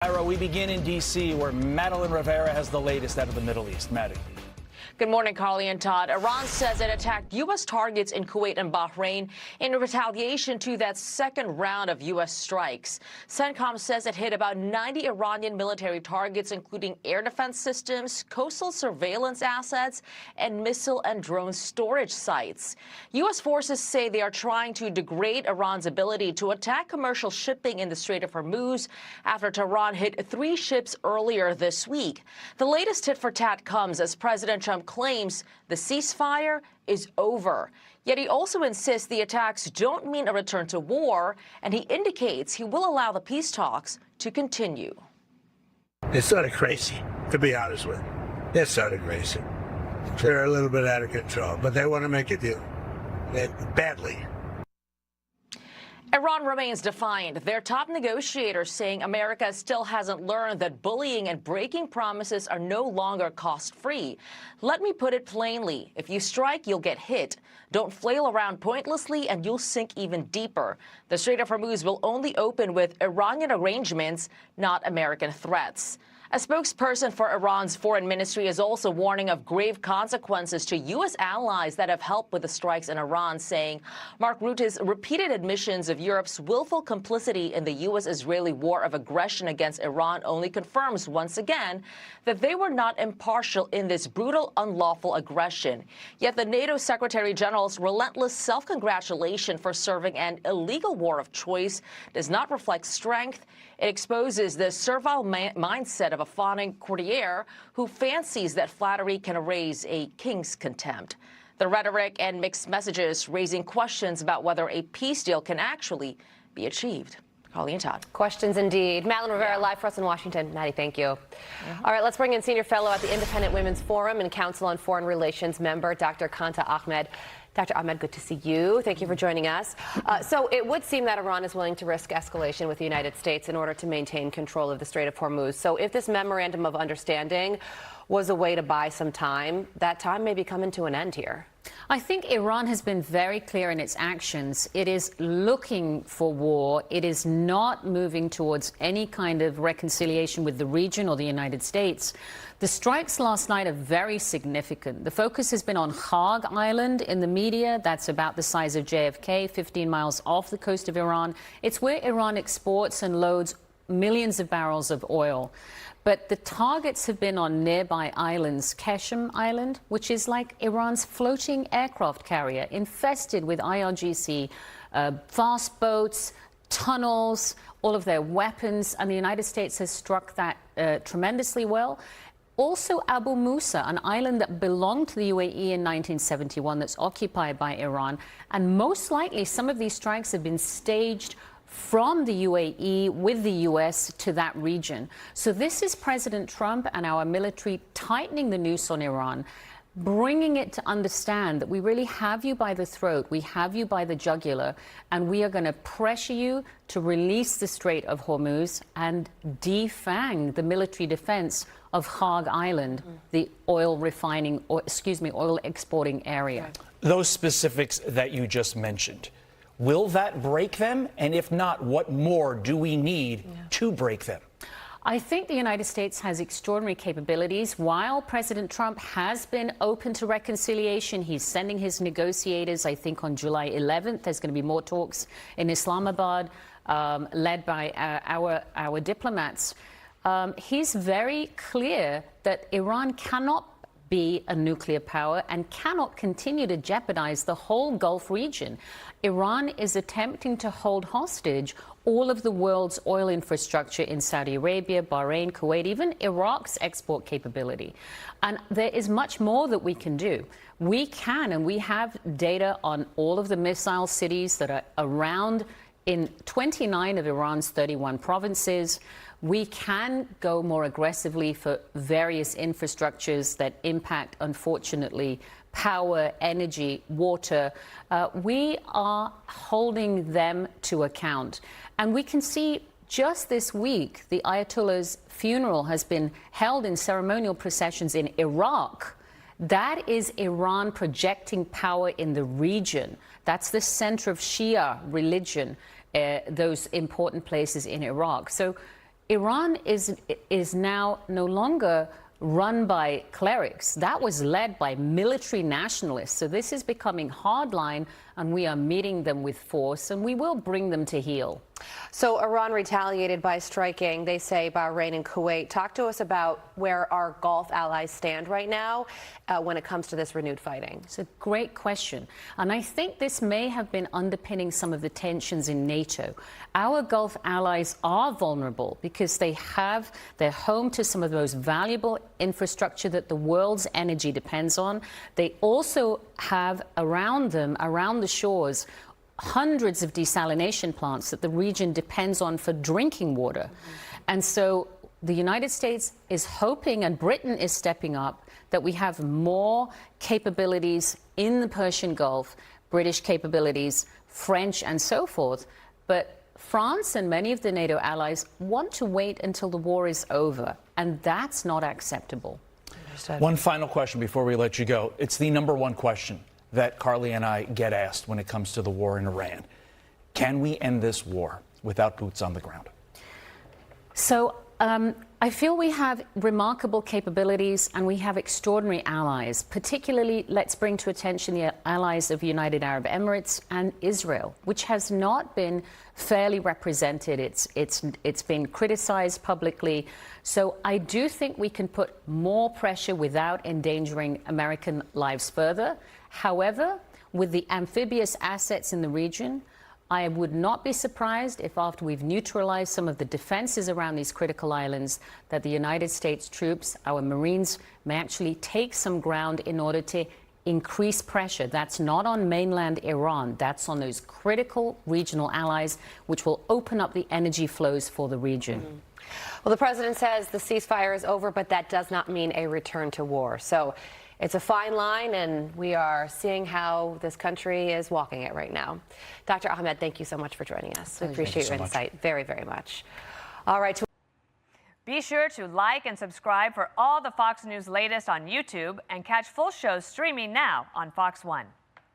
Ira, we begin in D.C., where Madeleine Rivera has the latest out of the Middle East. Maddie. Good morning, Carly and Todd. Iran says it attacked U.S. targets in Kuwait and Bahrain in retaliation to that second round of U.S. strikes. CENTCOM says it hit about 90 Iranian military targets, including air defense systems, coastal surveillance assets, and missile and drone storage sites. U.S. forces say they are trying to degrade Iran's ability to attack commercial shipping in the Strait of Hormuz after Tehran hit 3 ships earlier this week. The latest tit for tat comes as President Trump claims the ceasefire is over. Yet he also insists the attacks don't mean a return to war, and he indicates he will allow the peace talks to continue. They're sort of crazy, to be honest with you. They're sort of crazy. They're a little bit out of control, but they want to make a deal. Badly. Iran remains defiant. Their top negotiator saying America still hasn't learned that bullying and breaking promises are no longer cost-free. Let me put it plainly. If you strike, you'll get hit. Don't flail around pointlessly and you'll sink even deeper. The Strait of Hormuz will only open with Iranian arrangements, not American threats. A spokesperson for Iran's foreign ministry is also warning of grave consequences to U.S. allies that have helped with the strikes in Iran, saying Mark Rutte's repeated admissions of Europe's willful complicity in the U.S.-Israeli war of aggression against Iran only confirms once again that they were not impartial in this brutal, unlawful aggression. Yet the NATO Secretary General's relentless self-congratulation for serving an illegal war of choice does not reflect strength. It exposes the servile mindset of a fawning courtier who fancies that flattery can erase a king's contempt. The rhetoric and mixed messages raising questions about whether a peace deal can actually be achieved. Holly and Todd. Questions indeed. Madeleine Rivera live for us in Washington. Maddie, thank you. All right, let's bring in Senior Fellow at the Independent Women's Forum and Council on Foreign Relations member, Dr. Qanta Ahmed. Dr. Ahmed, good to see you. Thank you for joining us. So it would seem that Iran is willing to risk escalation with the United States in order to maintain control of the Strait of Hormuz. So if this memorandum of understanding was a way to buy some time, that time may be coming to an end here. I think Iran has been very clear in its actions. It is looking for war. It is not moving towards any kind of reconciliation with the region or the United States. The strikes last night are very significant. The focus has been on Kharg Island in the media. That's about the size of JFK, 15 miles off the coast of Iran. It's where Iran exports and loads millions of barrels of oil. But the targets have been on nearby islands, Keshem Island, which is like Iran's floating aircraft carrier, infested with IRGC, fast boats, tunnels, all of their weapons, and the United States has struck that tremendously well. Also Abu Musa, an island that belonged to the UAE in 1971 that's occupied by Iran, and most likely some of these strikes have been staged from the UAE with the U.S. to that region. So this is President Trump and our military tightening the noose on Iran, bringing it to understand that we really have you by the throat, we have you by the jugular, and we are going to pressure you to release the Strait of Hormuz and defang the military defense of Kharg Island, the oil refining, or excuse me, oil exporting area. Those specifics that you just mentioned, will that break them? And if not, what more do we need to break them? I think the United States has extraordinary capabilities. While President Trump has been open to reconciliation, he's sending his negotiators, I think on July 11th, there's going to be more talks in Islamabad, led by our diplomats. He's very clear that Iran cannot be a nuclear power and cannot continue to jeopardize the whole Gulf region. Iran is attempting to hold hostage all of the world's oil infrastructure in Saudi Arabia, Bahrain, Kuwait, even Iraq's export capability. And there is much more that we can do. We can, and we have data on all of the missile cities that are around in 29 of Iran's 31 provinces. We can go more aggressively for various infrastructures that impact, unfortunately, power, energy, water. We are holding them to account. And we can see just this week, the Ayatollah's funeral has been held in ceremonial processions in Iraq. That is Iran projecting power in the region. That's the center of Shia religion, those important places in Iraq. So Iran is now no longer run by clerics. That was led by military nationalists. So this is becoming hardline, and we are meeting them with force, and we will bring them to heel. So Iran retaliated by striking, they say, Bahrain and Kuwait. Talk to us about where our Gulf allies stand right now when it comes to this renewed fighting. It's a great question. And I think this may have been underpinning some of the tensions in NATO. Our Gulf allies are vulnerable because they're home to some of the most valuable infrastructure that the world's energy depends on. They also have around them, around the shores, hundreds of desalination plants that the region depends on for drinking water. And so the United States is hoping, and Britain is stepping up, that we have more capabilities in the Persian Gulf, British capabilities, French, and so forth. But France and many of the NATO allies want to wait until the war is over, and that's not acceptable. One final question before we let you go. It's the number one question that Carly and I get asked when it comes to the war in Iran. Can we end this war without boots on the ground? So I feel we have remarkable capabilities and we have extraordinary allies. Particularly, let's bring to attention the allies of United Arab Emirates and Israel, which has not been fairly represented. It's been criticized publicly. So I do think we can put more pressure without endangering American lives further. However, with the amphibious assets in the region, I would not be surprised if after we've neutralized some of the defenses around these critical islands, that the United States troops, our Marines, may actually take some ground in order to increase pressure. That's not on mainland Iran. That's on those critical regional allies, which will open up the energy flows for the region. Well, the president says the ceasefire is over, but that does not mean a return to war. So it's a fine line, and we are seeing how this country is walking it right now. Dr. Ahmed, thank you so much for joining us. We appreciate your insight very, very much. All right. Be sure to like and subscribe for all the Fox News latest on YouTube, and catch full shows streaming now on Fox One.